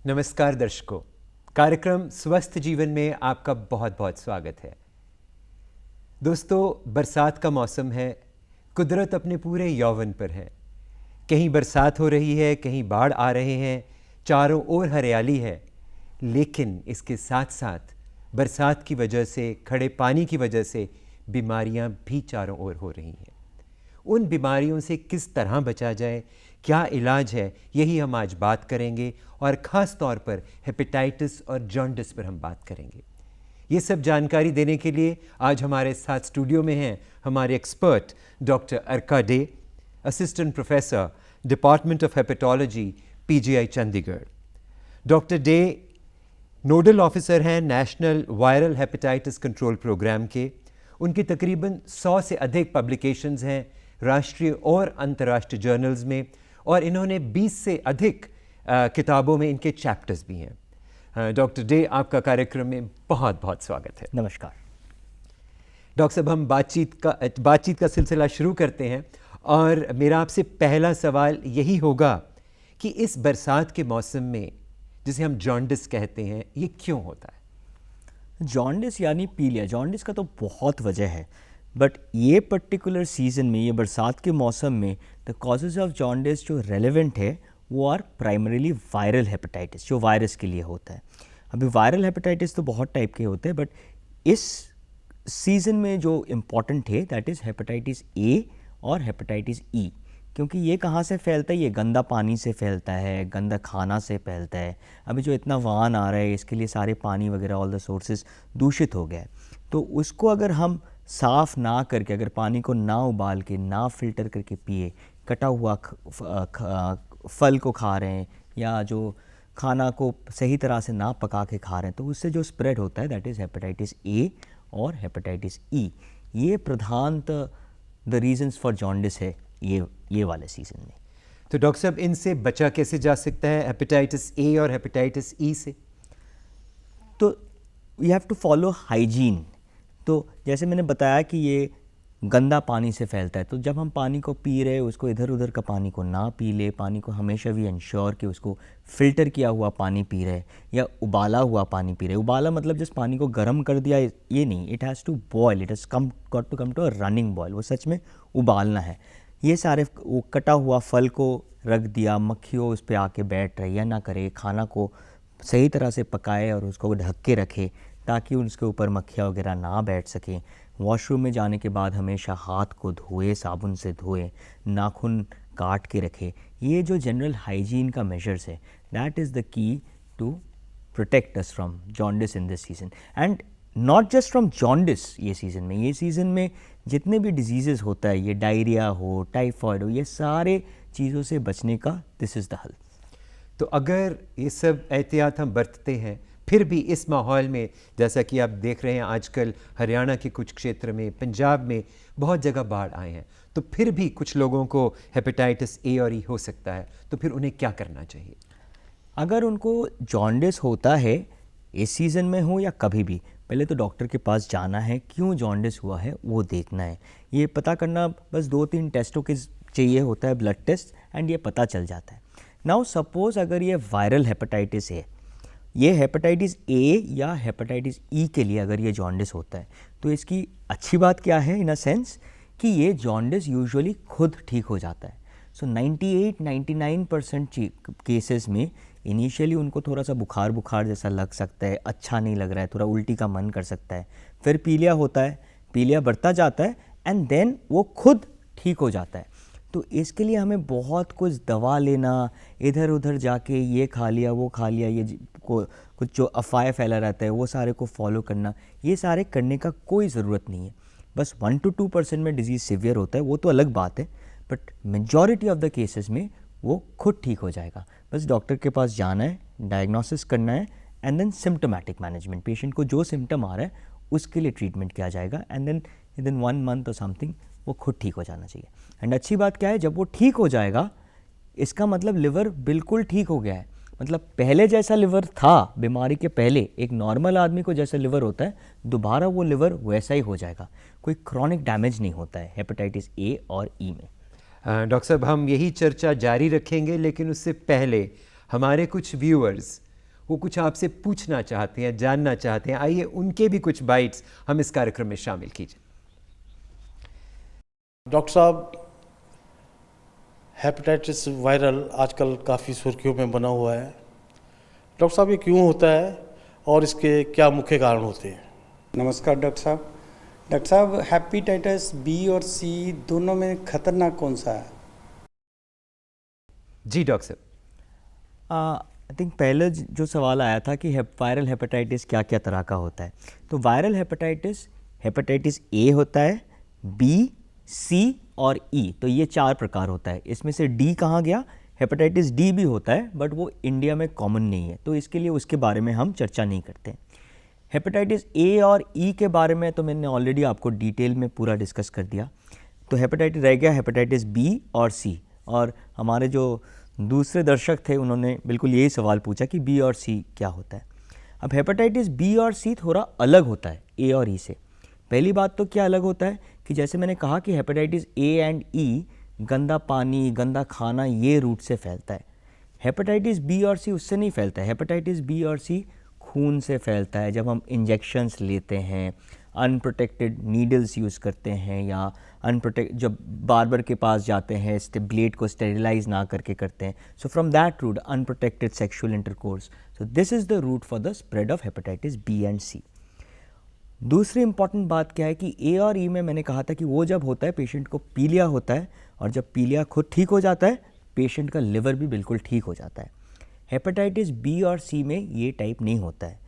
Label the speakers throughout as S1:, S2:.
S1: नमस्कार दर्शकों, कार्यक्रम स्वस्थ जीवन में आपका बहुत बहुत स्वागत है। दोस्तों, बरसात का मौसम है, कुदरत अपने पूरे यौवन पर है। कहीं बरसात हो रही है, कहीं बाढ़ आ रहे हैं, चारों ओर हरियाली है। लेकिन इसके साथ साथ बरसात की वजह से, खड़े पानी की वजह से बीमारियां भी चारों ओर हो रही हैं। उन बीमारियों से किस तरह बचा जाए, क्या इलाज है, यही हम आज बात करेंगे और ख़ास तौर पर हेपेटाइटिस और जॉन्डिस पर हम बात करेंगे। ये सब जानकारी देने के लिए आज हमारे साथ स्टूडियो में हैं हमारे expert doctor Arka De, assistant professor, department of hepatology, PGI Chandigarh. Doctor De nodal officer हैं national viral hepatitis control programme के। उनकी तकरीबन 100 से अधिक पब्लिकेशंस हैं राष्ट्रीय और अंतर्राष्ट्रीय जर्नल्स में, और इन्होंने 20 से अधिक किताबों में इनके चैप्टर्स भी हैं। डॉक्टर डे, आपका कार्यक्रम में बहुत बहुत स्वागत है।
S2: नमस्कार
S1: डॉक्टर साहब, हम बातचीत का सिलसिला शुरू करते हैं, और मेरा आपसे पहला सवाल यही होगा कि इस बरसात के मौसम में, जिसे हम जॉन्डिस कहते हैं, ये क्यों होता है?
S2: जॉन्डिस यानी पीलिया, जॉन्डिस का तो बहुत वजह है, बट ये पर्टिकुलर सीज़न में, ये बरसात के मौसम में द कॉजेज़ ऑफ जॉन्डिस जो रेलेवेंट है वो आर प्राइमरीली वायरल हेपेटाइटिस, जो वायरस के लिए होता है। अभी वायरल हेपेटाइटिस तो बहुत टाइप के होते हैं, बट इस सीज़न में जो इम्पॉर्टेंट है दैट इज़ हेपेटाइटिस ए और हेपेटाइटिस ई। क्योंकि ये कहाँ से फैलता है? ये गंदा पानी से फैलता है, गंदा खाना से फैलता है। अभी जो इतना वाहन आ रहा है, इसके लिए सारे पानी वगैरह ऑल द सोर्सेज दूषित हो गया है। तो उसको अगर हम साफ़ ना करके, अगर पानी को ना उबाल के, ना फिल्टर करके पिए, कटा हुआ फल को खा रहे हैं, या जो खाना को सही तरह से ना पका के खा रहे हैं, तो उससे जो स्प्रेड होता है दैट इज़ हेपेटाइटिस ए और हेपेटाइटिस ई। ये प्रधानतः द रीजंस फॉर जॉन्डिस है ये वाले सीज़न में।
S1: तो डॉक्टर साहब, इनसे बचा कैसे जा सकता है, हेपेटाइटिस ए और हेपेटाइटिस ई से?
S2: तो we have to follow hygiene. तो जैसे मैंने बताया कि ये गंदा पानी से फैलता है, तो जब हम पानी को पी रहे हैं, उसको इधर उधर का पानी को ना पी ले। पानी को हमेशा भी इंश्योर कि उसको फ़िल्टर किया हुआ पानी पी रहे या उबाला हुआ पानी पी रहे। उबाला मतलब जिस पानी को गर्म कर दिया, ये नहीं, it has to boil, it has got to come to a running boil. वो सच में उबालना है। ये सारे वो कटा हुआ फल को रख दिया, मक्खियों उस पर आके बैठ रही, या ना करे। खाना को सही तरह से पकाए और उसको ढक के रखे ताकि उसके ऊपर मक्खियाँ वगैरह ना बैठ सकें। वॉशरूम में जाने के बाद हमेशा हाथ को धोए, साबुन से धोए, नाखून काट के रखे। ये जो जनरल हाइजीन का मेजर्स है, that is the key to protect us from jaundice in this season. And not just from jaundice. ये सीज़न में जितने भी डिजीज़ेस होता है, ये डायरिया हो, टाइफॉइड हो, ये सारे चीज़ों से बचने का दिस इज़ द हल।
S1: तो अगर ये सब एहतियात हम बरतते हैं, फिर भी इस माहौल में, जैसा कि आप देख रहे हैं आजकल हरियाणा के कुछ क्षेत्र में, पंजाब में बहुत जगह बाढ़ आए हैं, तो फिर भी कुछ लोगों को हेपेटाइटिस ए और ई हो सकता है, तो फिर उन्हें क्या करना चाहिए?
S2: अगर उनको जॉन्डिस होता है, इस सीज़न में हो या कभी भी, पहले तो डॉक्टर के पास जाना है। क्यों जॉन्डिस हुआ है वो देखना है। ये पता करना बस 2-3 टेस्टों के चाहिए होता है, ब्लड टेस्ट, एंड ये पता चल जाता है। नाउ सपोज़ अगर ये वायरल हेपेटाइटिस है, ये हेपेटाइटिस ए या हेपेटाइटिस ई के लिए अगर ये जॉन्डिस होता है, तो इसकी अच्छी बात क्या है इन अ सेंस कि ये जॉन्डिस यूजुअली खुद ठीक हो जाता है। सो 98-99% केसेस में इनिशियली उनको थोड़ा सा बुखार जैसा लग सकता है, अच्छा नहीं लग रहा है, थोड़ा उल्टी का मन कर सकता है, फिर पीलिया होता है, पीलिया बढ़ता जाता है, एंड देन वो खुद ठीक हो जाता है। तो इसके लिए हमें बहुत कुछ दवा लेना, इधर उधर जाके ये खा लिया, वो खा लिया, ये कुछ जो अफवाहें फैला रहता है वो सारे को फॉलो करना, ये सारे करने का कोई ज़रूरत नहीं है। बस 1-2% में डिजीज़ सीवियर होता है, वो तो अलग बात है, but majority of the cases में वो खुद ठीक हो जाएगा। बस डॉक्टर के पास जाना है, डायग्नोसिस करना है, and then symptomatic management. Patient को जो सिम्टम आ रहा है उसके लिए ट्रीटमेंट किया जाएगा, and then within 1 month और समथिंग वो खुद ठीक हो जाना चाहिए। एंड अच्छी बात क्या है, जब वो ठीक हो जाएगा, इसका मतलब लिवर बिल्कुल ठीक हो गया है। मतलब पहले जैसा लिवर था बीमारी के पहले, एक नॉर्मल आदमी को जैसा लिवर होता है, दोबारा वो लिवर वैसा ही हो जाएगा। कोई क्रॉनिक डैमेज नहीं होता है हेपेटाइटिस ए और ई में।
S1: डॉक्टर साहब, हम यही चर्चा जारी रखेंगे, लेकिन उससे पहले हमारे कुछ व्यूअर्स वो कुछ आपसे पूछना चाहते हैं, जानना चाहते हैं। आइए उनके भी कुछ बाइट्स हम इस कार्यक्रम में शामिल कीजिए।
S3: डॉक्टर साहब, हेपेटाइटिस वायरल आजकल काफ़ी सुर्खियों में बना हुआ है। डॉक्टर साहब, ये क्यों होता है और इसके क्या मुख्य कारण होते हैं?
S4: नमस्कार डॉक्टर साहब। डॉक्टर साहब, हेपेटाइटिस बी और सी दोनों में खतरनाक कौन सा है?
S1: जी डॉक्टर साहब।
S2: आई थिंक पहले जो सवाल आया था कि वायरल हेपेटाइटिस क्या क्या तरह का होता है, तो वायरल हेपेटाइटिस ए होता है, बी, सी और ई, तो ये 4 प्रकार होता है। इसमें से डी कहाँ गया? हेपेटाइटिस डी भी होता है, बट वो इंडिया में कॉमन नहीं है, तो इसके लिए उसके बारे में हम चर्चा नहीं करते। हेपेटाइटिस ए और ई के बारे में तो मैंने ऑलरेडी आपको डिटेल में पूरा डिस्कस कर दिया। तो हेपेटाइटिस रह गया हेपेटाइटिस बी और सी, और हमारे जो दूसरे दर्शक थे उन्होंने बिल्कुल यही सवाल पूछा कि बी और सी क्या होता है। अब हेपेटाइटिस बी और सी थोड़ा अलग होता है ए और ई से। पहली बात तो क्या अलग होता है कि जैसे मैंने कहा कि हेपेटाइटिस ए एंड ई गंदा पानी, गंदा खाना, ये रूट से फैलता है। हेपेटाइटिस बी और सी उससे नहीं फैलता है। हेपेटाइटिस बी और सी खून से फैलता है, जब हम इंजेक्शंस लेते हैं, अनप्रोटेक्टेड नीडल्स यूज़ करते हैं, या जब बार्बर के पास जाते हैं, ब्लेड को स्टेरिलाइज ना करके करते हैं। So from that route, unprotected sexual intercourse, so this is the route for the spread of hepatitis B and C. दूसरी इंपॉर्टेंट बात क्या है कि ए और ई में मैंने कहा था कि वो जब होता है पेशेंट को पीलिया होता है, और जब पीलिया खुद ठीक हो जाता है पेशेंट का लिवर भी बिल्कुल ठीक हो जाता है। हेपेटाइटिस बी और सी में ये टाइप नहीं होता है।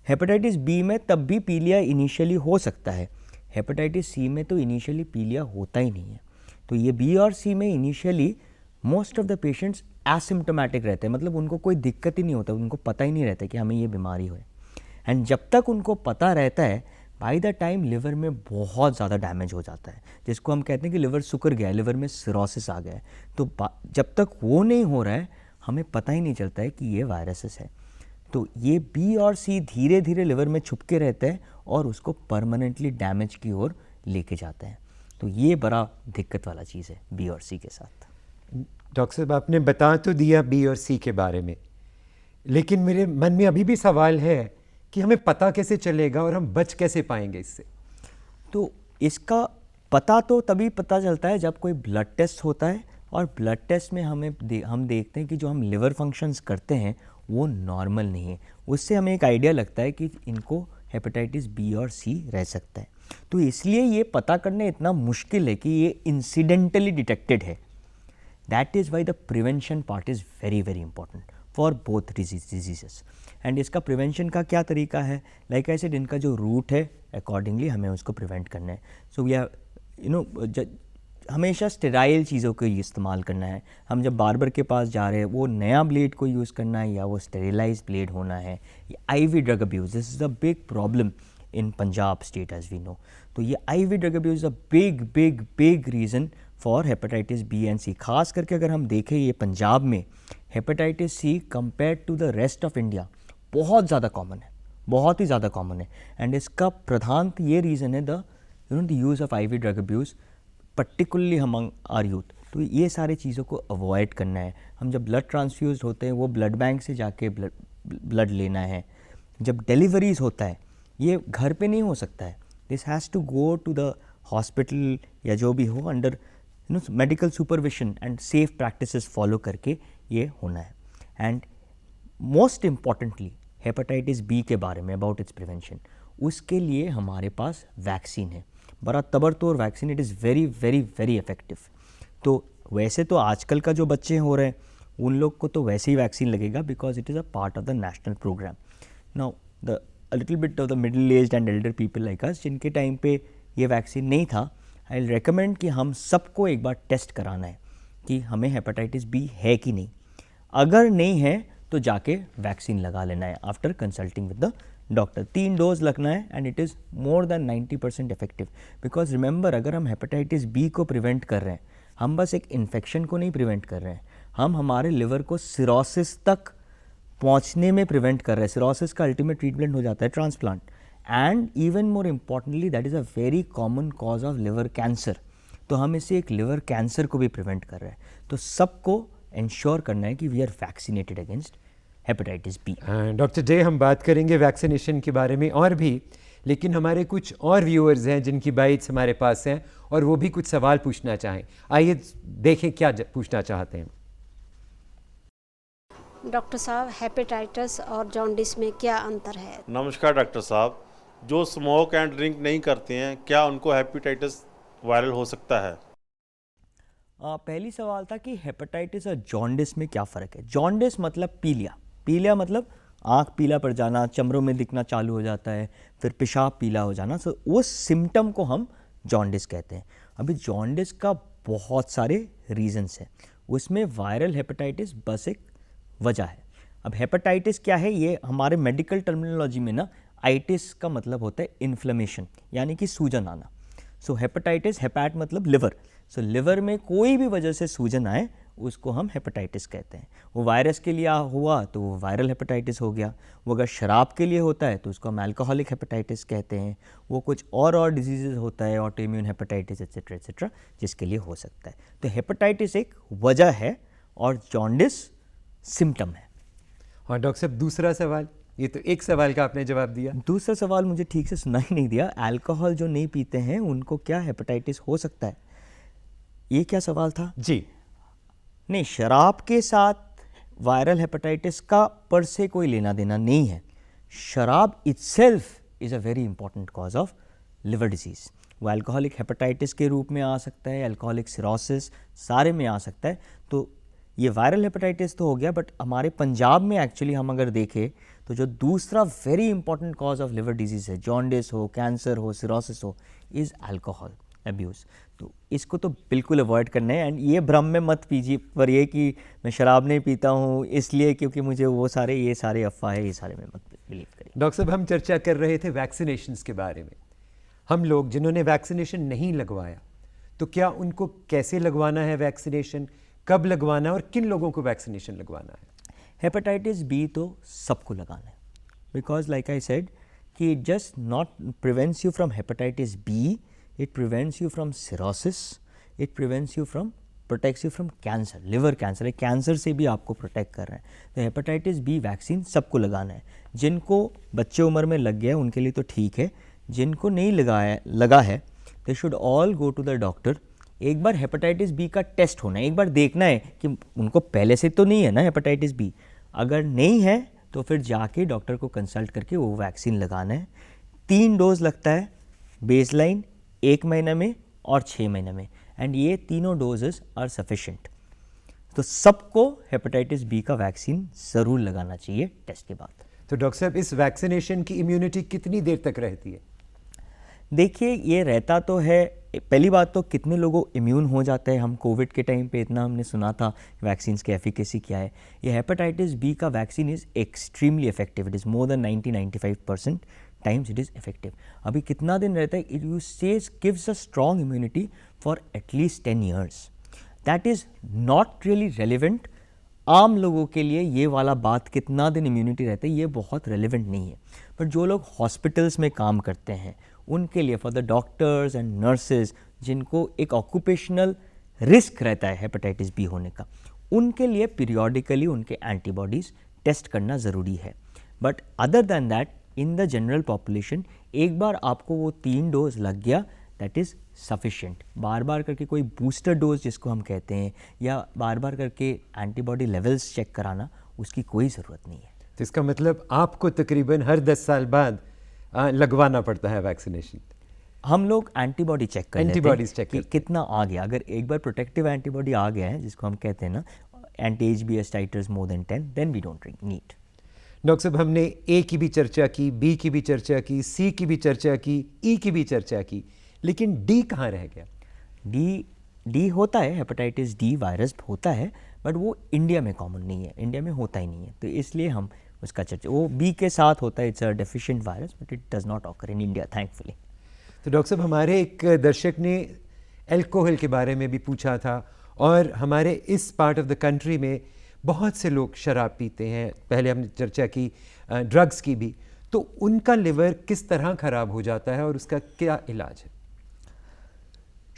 S2: हेपेटाइटिस बी में तब भी पीलिया इनिशियली हो सकता है, हेपेटाइटिस सी में तो इनिशियली पीलिया होता ही नहीं है। तो ये बी और सी में initially most of the patients asymptomatic रहते हैं, मतलब उनको कोई दिक्कत ही नहीं होता, उनको पता ही नहीं रहता कि हमें ये बीमारी हो। एंड जब तक उनको पता रहता है, बाय द टाइम लिवर में बहुत ज़्यादा डैमेज हो जाता है, जिसको हम कहते हैं कि लिवर सुकर गया है, लिवर में सिरोसिस आ गया है। तो जब तक वो नहीं हो रहा है हमें पता ही नहीं चलता है कि ये वायरसेस है। तो ये बी और सी धीरे धीरे लिवर में छुप के रहते हैं और उसको परमानेंटली डैमेज की ओर लेके जाते हैं। तो ये बड़ा दिक्कत वाला चीज़ है बी और सी के साथ।
S1: डॉक्टर साहब, आपने बता तो दिया बी और सी के बारे में, लेकिन मेरे मन में अभी भी सवाल है कि हमें पता कैसे चलेगा और हम बच कैसे पाएंगे इससे?
S2: तो इसका पता तो तभी पता चलता है जब कोई ब्लड टेस्ट होता है, और ब्लड टेस्ट में हम देखते हैं कि जो हम लिवर फंक्शंस करते हैं वो नॉर्मल नहीं है। उससे हमें एक आइडिया लगता है कि इनको हेपेटाइटिस बी और सी रह सकता है। तो इसलिए ये पता करना इतना मुश्किल है कि ये इंसिडेंटली डिटेक्टेड है। That is why the prevention part is very very important for both diseases. And इसका प्रिवेंशन का क्या तरीका है? लाइक आई सेड, इनका जो रूट है अकॉर्डिंगली हमें उसको प्रिवेंट करना है। सो वी आर हमेशा स्टेराइल चीज़ों को इस्तेमाल करना है। हम जब बार्बर के पास जा रहे हैं, वो नया ब्लेड को यूज़ करना है या वो स्टेरिलाइज ब्लेड होना है। IV drug abuse, this is a big problem in Punjab state as we know. तो ये IV drug abuse a big big big reason for hepatitis B and C. खास करके अगर हम देखें ये पंजाब में hepatitis C compare to the rest of India बहुत ज़्यादा कॉमन है, बहुत ही ज़्यादा कॉमन है। एंड इसका प्रधानत ये रीज़न है the use of IV drug abuse particularly among our youth. तो ये सारी चीज़ों को अवॉइड करना है। हम जब ब्लड ट्रांसफ्यूज होते हैं वो ब्लड बैंक से जाके ब्लड लेना है। जब डिलीवरीज होता है ये घर पे नहीं हो सकता है, this has to go to the hospital या जो भी हो, under medical supervision and safe practices follow करके ये होना है। And most importantly hepatitis B के बारे में अबाउट इट्स प्रिवेंशन, उसके लिए हमारे पास वैक्सीन है, बड़ा तबड़तोड़ vaccine. It is very very very effective. तो वैसे तो आजकल का जो बच्चे हो रहे हैं उन लोग को तो वैसे ही वैक्सीन लगेगा, because it is a part of the national program. Now the little bit of the middle aged and elder people like us, जिनके टाइम पे ये वैक्सीन नहीं था, आई विल रिकमेंड कि हम सबको एक बार टेस्ट कराना है कि हमें हेपेटाइटिस बी है कि नहीं। अगर नहीं है तो जाके वैक्सीन लगा लेना है after consulting with the doctor. 3 dose लगना है and it is more than 90% effective. Because remember, अगर हम हेपेटाइटिस बी को प्रिवेंट कर रहे हैं, हम बस एक इन्फेक्शन को नहीं प्रिवेंट कर रहे हैं, हम हमारे लिवर को सिरोसिस तक पहुंचने में प्रिवेंट कर रहे हैं। सिरोसिस का अल्टीमेट ट्रीटमेंट हो जाता है transplant. And even more importantly that is a very common cause of liver cancer. तो हम इससे एक लिवर कैंसर को भी प्रिवेंट कर रहे हैं। तो सबको इंश्योर करना है कि we are vaccinated against hepatitis B.
S1: Doctor day, हम बात करेंगे वैक्सीनेशन के बारे में और भी, लेकिन हमारे कुछ और व्यूअर्स हैं जिनकी बाइट्स हमारे पास हैं और वो भी कुछ सवाल पूछना चाहें। आइए देखें क्या पूछना चाहते हैं।
S5: डॉक्टर साहब, हेपेटाइटिस और जॉन्डिस में क्या अंतर है?
S3: नमस्कार डॉक्टर साहब, जो स्मोक एंड ड्रिंक नहीं करते हैं क्या उनको हेपेटाइटिस वायरल हो सकता है?
S2: पहली सवाल था कि हेपेटाइटिस और जॉन्डिस में क्या फ़र्क है। जॉन्डिस मतलब पीलिया, पीलिया मतलब आँख पीला पड़ जाना, चमड़ों में दिखना चालू हो जाता है, फिर पेशाब पीला हो जाना। सो उस सिम्टम को हम जॉन्डिस कहते हैं। अभी जॉन्डिस का बहुत सारे रीजंस हैं, उसमें वायरल हेपेटाइटिस बस एक वजह है। अब हेपेटाइटिस क्या है, ये हमारे मेडिकल टर्मिनोलॉजी में ना आइटिस का मतलब होता है इन्फ्लेमेशन, यानी कि सूजन आना। सो हेपेटाइटिस, हेपैट मतलब लिवर, सो लिवर में कोई भी वजह से सूजन आए उसको हम हेपेटाइटिस कहते हैं। वो वायरस के लिए हुआ तो वो वायरल हेपेटाइटिस हो गया, वो अगर शराब के लिए होता है तो उसको हम अल्कोहलिक हेपेटाइटिस कहते हैं, वो कुछ और डिजीज़ होता है auto immune hepatitis etcetera etcetera जिसके लिए हो सकता है। तो हेपेटाइटिस एक वजह है और जॉन्डिस सिम्टम है।
S1: और डॉक्टर साहब दूसरा सवाल, ये तो एक सवाल का आपने जवाब दिया।
S2: दूसरा सवाल मुझे ठीक से सुना ही नहीं दिया। अल्कोहल जो नहीं पीते हैं उनको क्या हेपेटाइटिस हो सकता है, ये क्या सवाल था?
S1: जी
S2: नहीं, शराब के साथ वायरल हेपेटाइटिस का पर से कोई लेना देना नहीं है। शराब itself is a very important cause of liver disease. वो अल्कोहलिक हेपेटाइटिस के रूप में आ सकता है, अल्कोहलिक सिरोसिस सारे में आ सकता है। तो ये वायरल हेपेटाइटिस तो हो गया, बट हमारे पंजाब में एक्चुअली हम अगर देखें तो जो दूसरा very important cause of liver disease है, जॉन्डिस हो, कैंसर हो, सिरोसिस हो, इज़ अल्कोहल अब्यूज़। तो इसको तो बिल्कुल अवॉइड करना है। एंड ये भ्रम में मत पीजिए पर ये कि मैं शराब नहीं पीता हूँ इसलिए क्योंकि मुझे वो सारे अफवाह है, ये सारे में मत बिलीव करिए।
S1: डॉक्टर साहब, हम चर्चा कर रहे थे वैक्सीनेशंस के बारे में। हम लोग जिन्होंने वैक्सीनेशन नहीं लगवाया, तो क्या उनको कैसे लगवाना है वैक्सीनेशन, कब लगवाना है और किन लोगों को वैक्सीनेशन लगवाना है?
S2: हेपेटाइटिस बी तो सबको लगाना है, बिकॉज लाइक आई सेड कि it just not prevents you from hepatitis B, it prevents you from cirrhosis, it prevents you from, protects you from cancer. Liver cancer है, कैंसर से भी आपको प्रोटेक्ट कर रहा है। तो हेपेटाइटिस बी वैक्सीन सबको लगाना है। जिनको बच्चे उम्र में लग गया है उनके लिए तो ठीक है, जिनको नहीं लगा है they should all go to the doctor. एक बार हेपेटाइटिस बी का टेस्ट होना है, एक बार देखना है कि उनको पहले से तो नहीं है ना हेपेटाइटिस बी। अगर नहीं है तो फिर जाके डॉक्टर को कंसल्ट करके वो वैक्सीन लगाना है। 3 डोज लगता है, बेसलाइन 1 महीने में और 6 महीने में, एंड ये तीनों डोजेस आर सफिशिएंट। तो सबको हेपेटाइटिस बी का वैक्सीन ज़रूर लगाना चाहिए टेस्ट के बाद।
S1: तो डॉक्टर साहब, इस वैक्सीनेशन की इम्यूनिटी कितनी देर तक रहती है?
S2: देखिए, ये रहता तो है, पहली बात तो कितने लोगों इम्यून हो जाते हैं। हम कोविड के टाइम पे इतना हमने सुना था वैक्सीन्स की एफिकेसी क्या है। ये हेपेटाइटिस बी का vaccine is extremely effective, it is more than 90-95% times it is effective. अभी कितना दिन रहता है, it you says gives a strong immunity for at least 10 years. That is not really relevant. आम लोगों के लिए ये वाला बात कितना दिन इम्यूनिटी रहता है ये बहुत रेलिवेंट नहीं है, पर जो लोग हॉस्पिटल्स में काम करते हैं उनके लिए, for the doctors and nurses जिनको एक ऑक्यूपेशनल रिस्क रहता है हेपेटाइटिस बी होने का, उनके लिए पीरियोडिकली उनके एंटीबॉडीज़ टेस्ट करना ज़रूरी है। But other than that in the general population एक बार आपको वो 3 डोज लग गया, दैट इज़ सफिशिएंट। बार बार करके कोई बूस्टर डोज जिसको हम कहते हैं या बार बार करके एंटीबॉडी लेवल्स चेक कराना, उसकी कोई ज़रूरत नहीं है।
S1: तो इसका मतलब आपको तकरीबन हर 10 साल बाद लगवाना पड़ता है वैक्सीनेशन?
S2: हम लोग एंटीबॉडी चेक कर लेते
S1: एंटीबॉडीज
S2: हैं
S1: चेक
S2: कि कितना आ गया। अगर एक बार प्रोटेक्टिव एंटीबॉडी आ गया है, जिसको हम कहते हैं ना anti HBs titers more than 10, then we don't need.
S1: Doctor साहब, हमने ए की भी चर्चा की, बी की भी चर्चा की, सी की भी चर्चा की, ई की भी चर्चा की, लेकिन डी कहाँ रह गया?
S2: डी होता है, हेपेटाइटिस डी वायरस होता है, बट वो इंडिया में कॉमन नहीं है, इंडिया में होता ही नहीं है, तो इसलिए हम उसका चर्चा, वो बी के साथ होता है, it's a deficient virus but it does not occur in India thankfully.
S1: तो डॉक्टर साहब, हमारे एक दर्शक ने अल्कोहल के बारे में भी पूछा था, और हमारे इस पार्ट ऑफ द कंट्री में बहुत से लोग शराब पीते हैं। पहले हमने चर्चा की ड्रग्स की भी, तो उनका लिवर किस तरह ख़राब हो जाता है और उसका क्या इलाज है?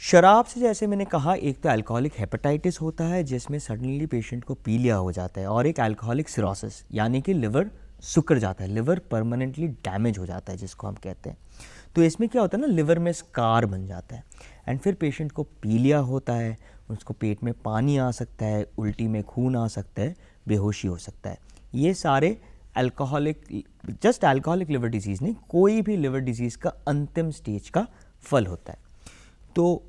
S2: शराब से जैसे मैंने कहा, एक तो अल्कोहलिक हेपेटाइटिस होता है जिसमें सडनली पेशेंट को पीलिया हो जाता है, और एक अल्कोहलिक सिरोसिस यानी कि लिवर सुकर जाता है, लिवर परमानेंटली डैमेज हो जाता है जिसको हम कहते हैं। तो इसमें क्या होता है ना, लिवर में स्कार बन जाता है एंड फिर पेशेंट को पीलिया होता है, उसको पेट में पानी आ सकता है, उल्टी में खून आ सकता है, बेहोशी हो सकता है। ये सारे alcoholic, just alcoholic liver disease नहीं, कोई भी लिवर डिजीज़ का अंतिम स्टेज का फल होता है। तो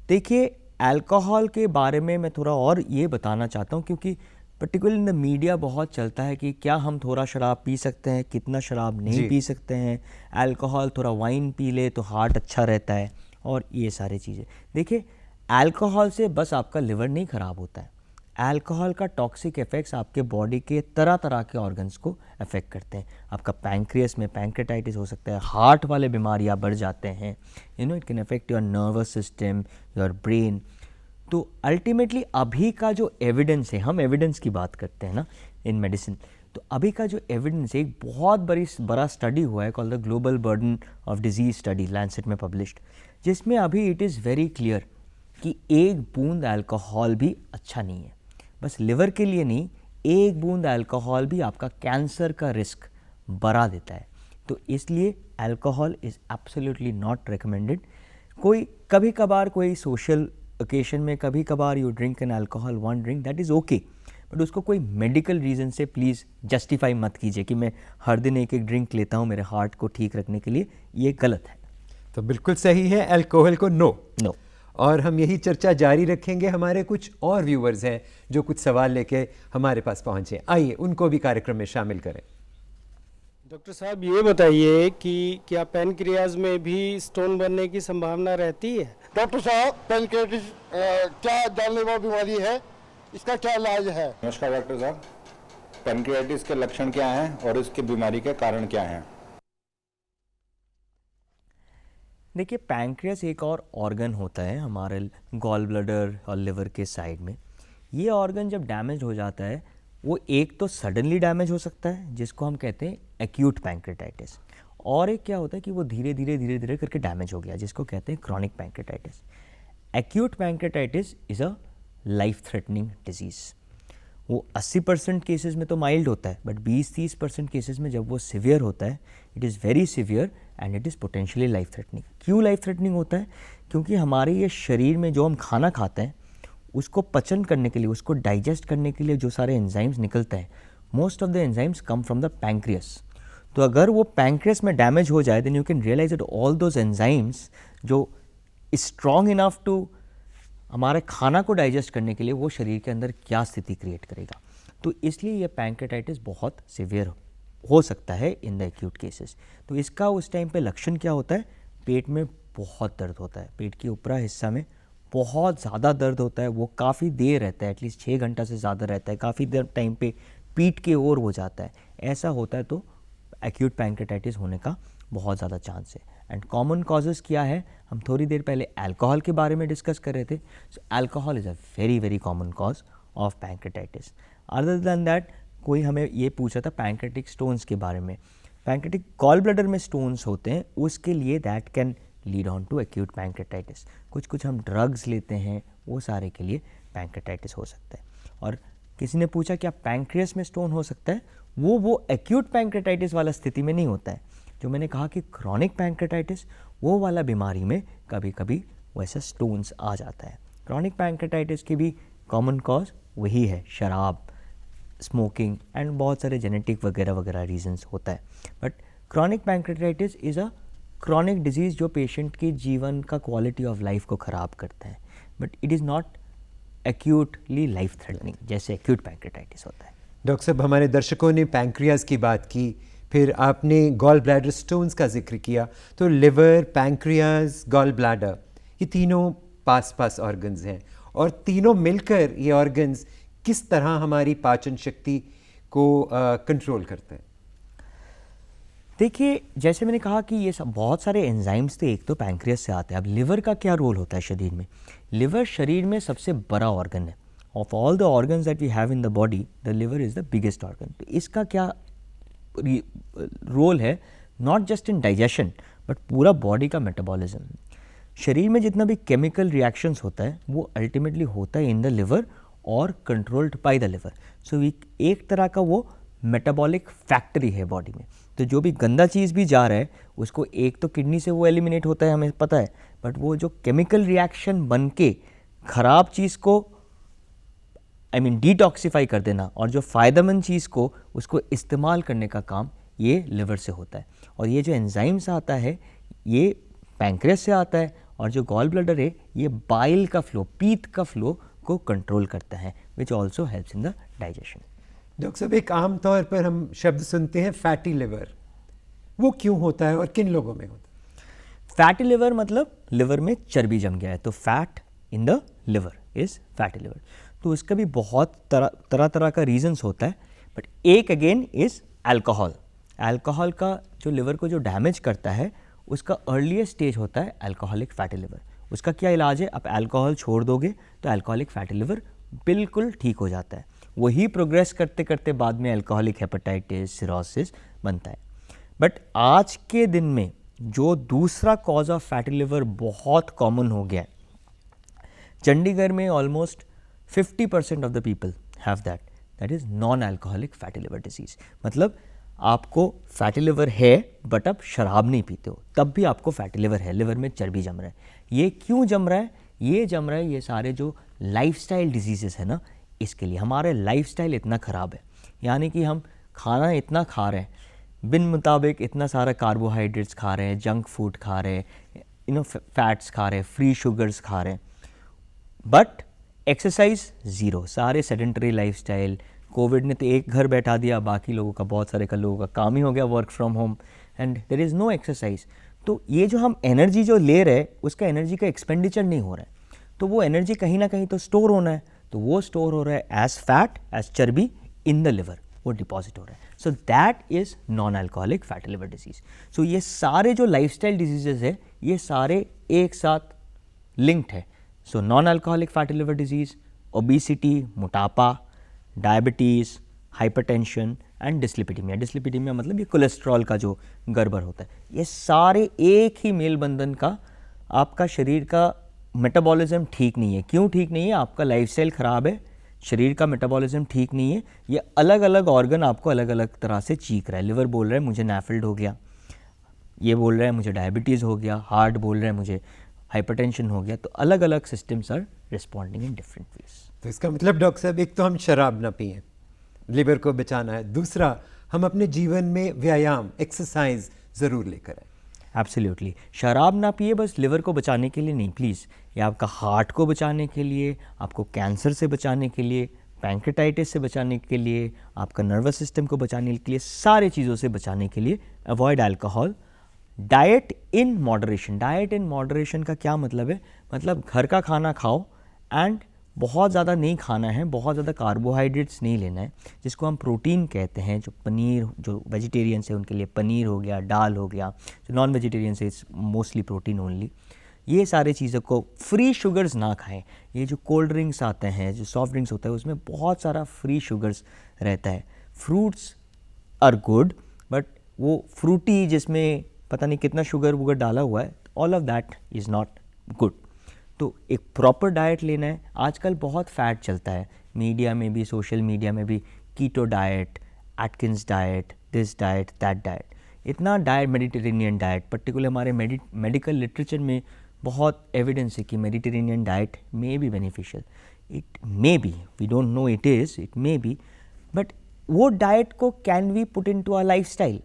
S2: देखिए, अल्कोहल के बारे में मैं थोड़ा और ये बताना चाहता हूँ, क्योंकि पर्टिकुलर इन द मीडिया बहुत चलता है कि क्या हम थोड़ा शराब पी सकते हैं, कितना शराब नहीं पी सकते हैं, अल्कोहल थोड़ा वाइन पी ले तो हार्ट अच्छा रहता है, और ये सारी चीज़ें। देखिए, अल्कोहल से बस आपका लिवर नहीं ख़राब होता है, अल्कोहल का टॉक्सिक इफेक्ट्स आपके बॉडी के तरह तरह के ऑर्गन्स को अफेक्ट करते हैं। आपका पैंक्रियास में पैंक्रेटाइटिस हो सकता है, हार्ट वाले बीमारियां बढ़ जाते हैं, it can affect your nervous system, your brain. तो अल्टीमेटली अभी का जो एविडेंस है, हम एविडेंस की बात करते हैं ना इन मेडिसिन, तो अभी का जो एविडेंस है, एक बहुत बड़ा स्टडी हुआ है called the global burden of disease study, Lancet में पब्लिश्ड, जिसमें अभी इट इज़ वेरी क्लियर कि एक बूंद अल्कोहल भी अच्छा नहीं है। बस लिवर के लिए नहीं, एक बूंद अल्कोहल भी आपका कैंसर का रिस्क बढ़ा देता है। तो इसलिए alcohol is absolutely not recommended. कोई कभी कभार कोई सोशल ओकेशन में कभी कभार you drink an alcohol, one drink, that is okay, but उसको कोई मेडिकल रीज़न से प्लीज़ जस्टिफाई मत कीजिए कि मैं हर दिन एक एक ड्रिंक लेता हूँ मेरे हार्ट को ठीक रखने के लिए, ये गलत है।
S1: तो बिल्कुल सही है, अल्कोहल को नो। और हम यही चर्चा जारी रखेंगे। हमारे कुछ और व्यूअर्स हैं जो कुछ सवाल लेके हमारे पास पहुंचे, आइए उनको भी कार्यक्रम में शामिल करें।
S4: डॉक्टर साहब, ये बताइए कि क्या पैनक्रियाज में भी स्टोन बनने की संभावना रहती है?
S6: डॉक्टर साहब, पैनक्रियाटिस क्या जानलेवा बीमारी है, इसका क्या इलाज है?
S7: नमस्कार डॉक्टर साहब, पैनक्रियाटिस के लक्षण क्या हैं और इसकी बीमारी के कारण क्या हैं?
S2: देखिए, पैंक्रियास एक और ऑर्गन होता है हमारे गॉल ब्लैडर और लिवर के साइड में। ये ऑर्गन जब डैमेज हो जाता है, वो एक तो सडनली डैमेज हो सकता है जिसको हम कहते हैं एक्यूट पैंक्रेटाइटिस, और एक क्या होता है कि वो धीरे धीरे करके डैमेज हो गया जिसको कहते हैं chronic pancreatitis. Acute pancreatitis is a life threatening disease. वो 80% केसेस में तो माइल्ड होता है, बट 20-30% केसेस में जब वो सिवियर होता है, it is very severe and it is potentially life threatening. क्यों लाइफ थ्रेटनिंग होता है? क्योंकि हमारे ये शरीर में जो हम खाना खाते हैं उसको पचन करने के लिए, उसको डाइजेस्ट करने के लिए जो सारे एंजाइम्स निकलते हैं, most of the enzymes come from the pancreas. तो अगर वो पैंक्रियास में डैमेज हो जाए, then you can realise that all those enzymes जो स्ट्रॉन्ग इनफ टू हमारे खाना को डाइजेस्ट करने के लिए, वो शरीर के अंदर क्या स्थिति क्रिएट करेगा। तो इसलिए ये पैंक्रेटाइटिस बहुत सिवियर हो सकता है इन द एक्यूट केसेस। तो इसका उस टाइम पे लक्षण क्या होता है? पेट में बहुत दर्द होता है, पेट के ऊपरा हिस्सा में बहुत ज़्यादा दर्द होता है, वो काफ़ी देर रहता है, एटलीस्ट 6 घंटा से ज़्यादा रहता है, काफ़ी देर टाइम पे पीठ के ओर हो जाता है। ऐसा होता है तो एक्यूट पैंक्रेटाइटिस होने का बहुत ज़्यादा चांस है। एंड कॉमन कॉजेज़ क्या है? हम थोड़ी देर पहले अल्कोहल के बारे में डिस्कस कर रहे थे। So alcohol is a very common cause of pancreatitis. Other than that, कोई हमें ये पूछा था पैंक्रेटिक स्टोन्स के बारे में। पैंक्रेटिक गॉल ब्लैडर में स्टोन्स होते हैं, उसके लिए that can lead on to acute pancreatitis. कुछ हम ड्रग्स लेते हैं, वो सारे के लिए पैंक्रेटाइटिस हो सकता है। और किसी ने पूछा क्या पैंक्रियास में स्टोन हो सकता है? वो एक्यूट पैंक्रेटाइटिस वाला स्थिति में नहीं होता है। जो मैंने कहा कि क्रॉनिक पैंक्रेटाइटिस, वो वाला बीमारी में कभी कभी वैसा स्टोन्स आ जाता है। क्रॉनिक पैंक्रेटाइटिस की भी कॉमन कॉज वही है, शराब, स्मोकिंग एंड बहुत सारे जेनेटिक वगैरह रीजंस होता है। But chronic pancreatitis is a chronic disease जो पेशेंट के जीवन का क्वालिटी ऑफ लाइफ को ख़राब करता है, but it is not actually life threatening जैसे एक्यूट पैंक्रेटाइटिस होता है।
S1: डॉक्टर साहब, हमारे दर्शकों ने पैंक्रियाज की बात की, फिर आपने गॉल ब्लैडर स्टोन्स का जिक्र किया, तो लिवर, पैंक्रियाज, गॉल ब्लैडर, ये तीनों पास ऑर्गन्स हैं, और तीनों मिलकर ये ऑर्गन्स किस तरह हमारी पाचन शक्ति को कंट्रोल करते हैं?
S2: देखिए, जैसे मैंने कहा कि ये सब बहुत सारे एंजाइम्स थे, एक तो पैंक्रियास से आते हैं। अब लिवर का क्या रोल होता है शरीर में? लिवर शरीर में सबसे बड़ा ऑर्गन है। Of all the organs that we have in the body, the liver is the biggest organ. तो इसका क्या रोल है? Not just in digestion, but पूरा बॉडी का मेटाबॉलिज्म। शरीर में जितना भी केमिकल रिएक्शंस होता है वो अल्टीमेटली होता है इन द लिवर और कंट्रोल्ड बाय द लिवर। सो एक तरह का वो मेटाबॉलिक फैक्ट्री है बॉडी में। तो जो भी गंदा चीज़ भी जा रहा है उसको एक तो किडनी से वो एलिमिनेट होता है, हमें पता है, बट वो जो केमिकल रिएक्शन बन के ख़राब चीज़ को डिटॉक्सिफाई कर देना और जो फ़ायदेमंद चीज़ को उसको इस्तेमाल करने का काम ये लिवर से होता है। और ये जो एंजाइम्स आता है ये पैंक्रियास से आता है, और जो गॉल ब्लैडर है ये बाइल का फ्लो, पीत का फ्लो को कंट्रोल करता है, which also helps in the digestion.
S1: Doctor साहब, एक आम तौर पर हम शब्द सुनते हैं फैटी लिवर, वो क्यों होता है और किन लोगों में होता है?
S2: फैटी लिवर मतलब लिवर में चर्बी जम गया है, तो fat in the liver is fatty liver. तो इसका भी बहुत तरह का रीजंस होता है, बट एक अगेन इज़ अल्कोहल। अल्कोहल का जो लिवर को जो डैमेज करता है उसका अर्लीस्ट स्टेज होता है अल्कोहलिक फैटी लिवर। उसका क्या इलाज है? आप अल्कोहल छोड़ दोगे तो अल्कोहलिक फैटी लिवर बिल्कुल ठीक हो जाता है। वही प्रोग्रेस करते करते बाद में अल्कोहलिक हेपेटाइटिस, सिरोसिस बनता है। बट आज के दिन में जो दूसरा कॉज ऑफ फैटी लिवर बहुत कॉमन हो गया है, चंडीगढ़ में almost 50% of the people have that is non alcoholic fatty liver disease. मतलब आपको फैटी लिवर है बट आप शराब नहीं पीते हो, तब भी आपको फैटी लिवर है, लिवर में चर्बी जम रहा है। ये क्यों जम रहा है? ये जम रहा है ये सारे जो लाइफस्टाइल डिजीज़ेस है ना, इसके लिए। हमारे लाइफस्टाइल इतना ख़राब है, यानी कि हम खाना इतना खा रहे हैं बिन मुताबिक, इतना सारा कार्बोहाइड्रेट्स खा रहे हैं, जंक फूड खा रहे हैं, फैट्स खा रहे हैं, फ्री शुगर्स खा रहे हैं, बट एक्सरसाइज ज़ीरो। सारे सेडेंटरी लाइफस्टाइल। कोविड ने तो एक घर बैठा दिया, बाकी लोगों का, बहुत सारे का लोगों का काम ही हो गया work from home, and there is no exercise. तो ये जो हम एनर्जी जो ले रहे हैं उसका एनर्जी का एक्सपेंडिचर नहीं हो रहा है, तो वो एनर्जी कहीं ना कहीं तो स्टोर होना है, तो वो स्टोर हो रहा है एज फैट, एज चर्बी इन द लिवर, वो डिपॉजिट हो रहा है। So that is non alcoholic fatty liver disease. So ये सारे जो लाइफस्टाइल डिजीजेज है ये सारे एक साथ लिंक्ड है। So non alcoholic fatty liver disease, obesity, मोटापा, डायबिटीज़, हाइपरटेंशन एंड डिस्लिपिडीमिया। डिस्लिपिडीमिया मतलब ये कोलेस्ट्रॉल का जो गड़बड़ होता है, ये सारे एक ही मेल बंधन का, आपका शरीर का मेटाबॉलिज्म ठीक नहीं है। क्यों ठीक नहीं है? आपका लाइफस्टाइल ख़राब है, शरीर का मेटाबॉलिज्म ठीक नहीं है, ये अलग अलग ऑर्गन आपको अलग अलग तरह से चीख रहा है। लिवर बोल रहा है मुझे नेफल्ड हो गया, ये बोल रहा है मुझे डायबिटीज़ हो गया, हार्ट बोल रहा है मुझे हाइपरटेंशन हो गया। तो अलग अलग systems are responding in different ways.
S1: तो इसका मतलब डॉक्टर साहब, एक तो हम शराब ना पिएं, लिवर को बचाना है, दूसरा हम अपने जीवन में व्यायाम, एक्सरसाइज ज़रूर लेकर आए।
S2: एब्सोल्युटली, शराब ना पिए बस लिवर को बचाने के लिए नहीं, प्लीज़। ये आपका हार्ट को बचाने के लिए, आपको कैंसर से बचाने के लिए, पैंक्रेटाइटिस से बचाने के लिए, आपका नर्वस सिस्टम को बचाने के लिए, सारे चीज़ों से बचाने के लिए avoid alcohol. Diet in moderation. Diet in moderation का क्या मतलब है? मतलब घर का खाना खाओ एंड बहुत ज़्यादा नहीं खाना है, बहुत ज़्यादा कार्बोहाइड्रेट्स नहीं लेना है, जिसको हम प्रोटीन कहते हैं। जो पनीर, जो वेजिटेरियंस है उनके लिए पनीर हो गया, दाल हो गया, जो नॉन वेजिटेरियंस है मोस्टली प्रोटीन ओनली। ये सारे चीज़ों को, फ्री शुगर्स ना खाएं। ये जो कोल्ड ड्रिंक्स आते हैं, जो सॉफ्ट ड्रिंक्स होता है, उसमें बहुत सारा फ्री शुगर्स रहता है। फ्रूट्स आर गुड, बट वो फ्रूटी जिसमें पता नहीं कितना शुगर वुगर डाला हुआ है, all of that is not good. तो एक प्रॉपर डाइट लेना है। आजकल बहुत फैट चलता है मीडिया में भी, सोशल मीडिया में भी, keto diet, Atkins diet, this diet, that diet, इतना डाइट, मेडिटेरेनियन डाइट, पर्टिकुलर हमारे मेडिकल लिटरेचर में बहुत एविडेंस है कि Mediterranean diet may be beneficial. It may be, we don't know it is, it may be, but वो diet को can we put into our lifestyle.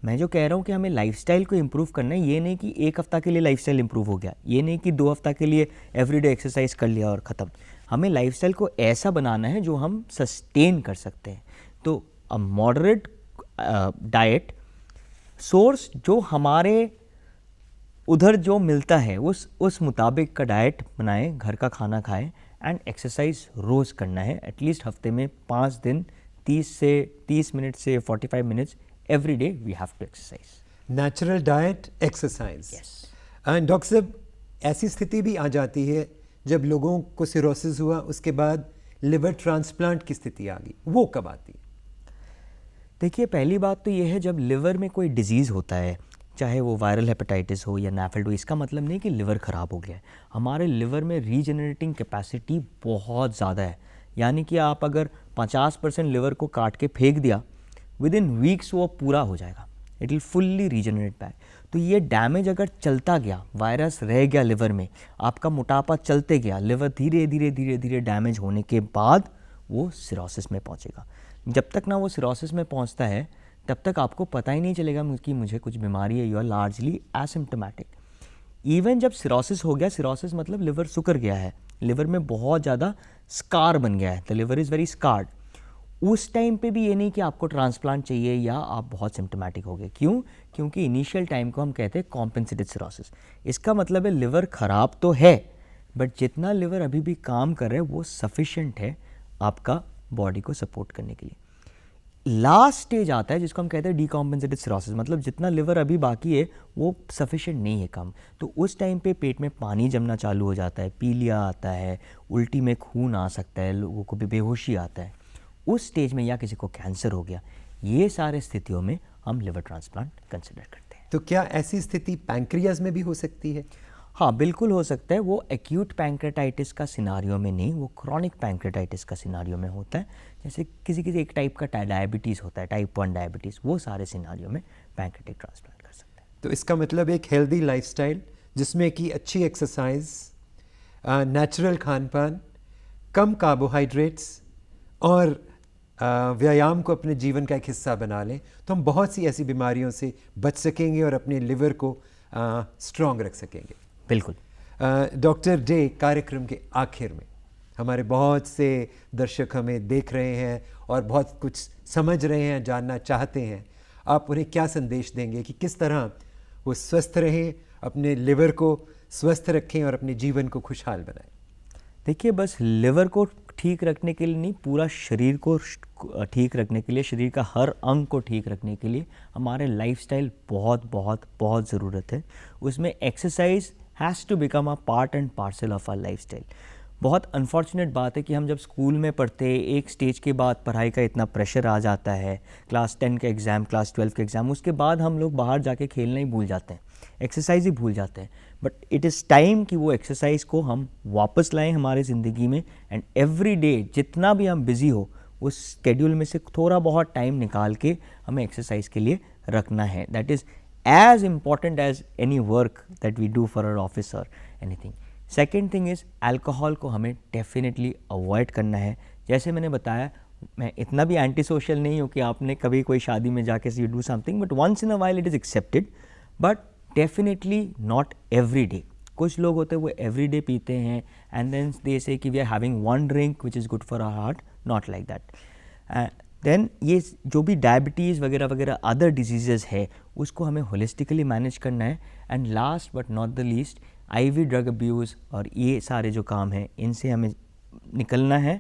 S2: मैं जो कह रहा हूँ कि हमें लाइफस्टाइल को इम्प्रूव करना है, ये नहीं कि एक हफ़्ता के लिए लाइफस्टाइल इम्प्रूव हो गया, ये नहीं कि 2 हफ्ता के लिए एवरीडे एक्सरसाइज कर लिया और ख़त्म। हमें लाइफस्टाइल को ऐसा बनाना है जो हम सस्टेन कर सकते हैं। तो अ मॉडरेट डाइट सोर्स जो हमारे उधर जो मिलता है उस मुताबिक का डाइट बनाएं, घर का खाना खाएं एंड एक्सरसाइज रोज़ करना है। एटलीस्ट हफ्ते में 5 दिन 30 मिनट से 45 minutes every day we have to exercise.
S1: Natural diet, exercise.
S2: Yes.
S1: And doctor साहब, ऐसी स्थिति भी आ जाती है जब लोगों को सिरोसिस हुआ, उसके बाद लिवर ट्रांसप्लांट की स्थिति आ गई, वो कब आती है?
S2: देखिए, पहली बात तो ये है जब लिवर में कोई डिजीज़ होता है, चाहे वो वायरल हेपेटाइटिस हो या NAFLD हो, इसका मतलब नहीं कि लिवर ख़राब हो गया है। हमारे लिवर में रीजनरेटिंग कैपेसिटी बहुत ज़्यादा है, यानी कि आप अगर 50% लिवर को काट के फेंक दिया, विद इन वीक्स वो पूरा हो जाएगा, it will fully regenerate back. तो ये डैमेज अगर चलता गया, वायरस रह गया लिवर में, आपका मोटापा चलते गया, लिवर धीरे धीरे धीरे धीरे डैमेज होने के बाद वो सिरोसिस में पहुंचेगा। जब तक ना वो सिरोसिस में पहुंचता है तब तक आपको पता ही नहीं चलेगा कि मुझे कुछ बीमारी है। You are largely asymptomatic. Even जब सिरोसिस हो गया, सिरोसिस मतलब लिवर सुकर गया है, लिवर में बहुत ज़्यादा स्कार बन गया है, the liver is very scarred, उस टाइम पे भी ये नहीं कि आपको ट्रांसप्लांट चाहिए या आप बहुत सिम्टोमेटिक हो गए। क्यों? क्योंकि इनिशियल टाइम को हम कहते हैं कॉम्पेंसेटेड सिरोसिस। इसका मतलब है लिवर ख़राब तो है, बट जितना लिवर अभी भी काम कर रहा है वो सफिशिएंट है आपका बॉडी को सपोर्ट करने के लिए। लास्ट स्टेज आता है जिसको हम कहते हैं डीकॉम्पेंसेटेड सिरोसिस, मतलब जितना लिवर अभी बाकी है वो सफिशिएंट नहीं है काम। तो उस टाइम पे पेट में पानी जमना चालू हो जाता है, पीलिया आता है, उल्टी में खून आ सकता है, लोगों को भी बेहोशी आता है। उस स्टेज में या किसी को कैंसर हो गया, ये सारे स्थितियों में हम लिवर ट्रांसप्लांट कंसिडर करते हैं।
S1: तो क्या ऐसी स्थिति पैंक्रियाज में भी हो सकती है?
S2: हाँ, बिल्कुल हो सकता है। वो एक्यूट पैंक्रेटाइटिस का सिनारियो में नहीं, वो क्रॉनिक पैंक्रेटाइटिस का सिनारियो में होता है। जैसे किसी एक टाइप का डायबिटीज़ होता है, टाइप 1 डायबिटीज़, वो सारे सिनारियो में पैंक्रेटिक ट्रांसप्लांट कर सकते हैं।
S1: तो इसका मतलब एक हेल्दी लाइफस्टाइल जिसमें कि अच्छी एक्सरसाइज, नेचुरल खान पान, कम कार्बोहाइड्रेट्स और व्यायाम को अपने जीवन का एक हिस्सा बना लें, तो हम बहुत सी ऐसी बीमारियों से बच सकेंगे और अपने लिवर को स्ट्रॉन्ग रख सकेंगे।
S2: बिल्कुल।
S1: डॉक्टर डे कार्यक्रम के आखिर में हमारे बहुत से दर्शक हमें देख रहे हैं और बहुत कुछ समझ रहे हैं, जानना चाहते हैं। आप उन्हें क्या संदेश देंगे कि किस तरह वो स्वस्थ रहें, अपने लिवर को स्वस्थ रखें और अपने जीवन को खुशहाल बनाएं?
S2: देखिए, बस लिवर को ठीक रखने के लिए नहीं, पूरा शरीर को ठीक रखने के लिए, शरीर का हर अंग को ठीक रखने के लिए हमारे लाइफस्टाइल बहुत बहुत बहुत ज़रूरत है। उसमें exercise has to become a part and parcel of our lifestyle. बहुत अनफॉर्चुनेट बात है कि हम जब स्कूल में पढ़ते, एक स्टेज के बाद पढ़ाई का इतना प्रेशर आ जाता है, क्लास 10 का एग्ज़ाम, क्लास 12 का एग्ज़ाम, उसके बाद हम लोग बाहर जाके खेलना ही भूल जाते हैं, एक्सरसाइज ही भूल जाते हैं। बट इट इज़ टाइम कि वो एक्सरसाइज को हम वापस लाएं हमारे ज़िंदगी में, एंड एवरी डे जितना भी हम बिज़ी हो, उस स्केड्यूल में से थोड़ा बहुत टाइम निकाल के हमें एक्सरसाइज के लिए रखना है। That is as important as any work that we do for our office or anything. Second thing is alcohol को हमें definitely avoid करना है। जैसे मैंने बताया, मैं इतना भी एंटी सोशल नहीं हूँ कि आपने कभी कोई शादी में जाके you do something, but once in a while it is accepted, but definitely not every day. कुछ लोग होते हैं वो every day पीते हैं and then they say कि we are having one drink which is good for our heart, not like that. Then ये जो भी डायबिटीज़ वगैरह वगैरह अदर डिजीज़ है, उसको हमें होलिस्टिकली मैनेज करना है। And last but not the least, ivy drug abuse और ये सारे जो काम हैं, इनसे हमें निकलना है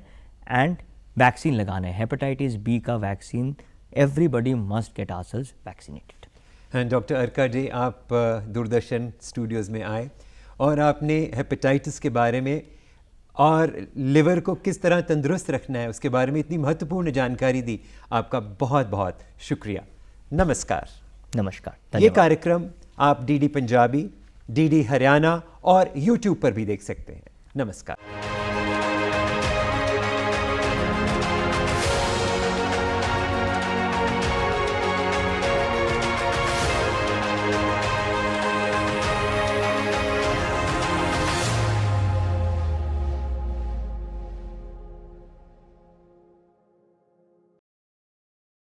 S2: एंड वैक्सीन लगाना है। हेपेटाइटिस बी का vaccine, everybody must get ourselves vaccinated.
S1: Doctor Arka De, आप दूरदर्शन स्टूडियोज़ में आए और आपने हेपेटाइटिस के बारे में और लिवर को किस तरह तंदुरुस्त रखना है उसके बारे में इतनी महत्वपूर्ण जानकारी दी। आपका बहुत बहुत शुक्रिया। नमस्कार।
S2: नमस्कार।
S1: ये कार्यक्रम आप डीडी पंजाबी, डीडी हरियाणा और यूट्यूब पर भी देख सकते हैं। नमस्कार।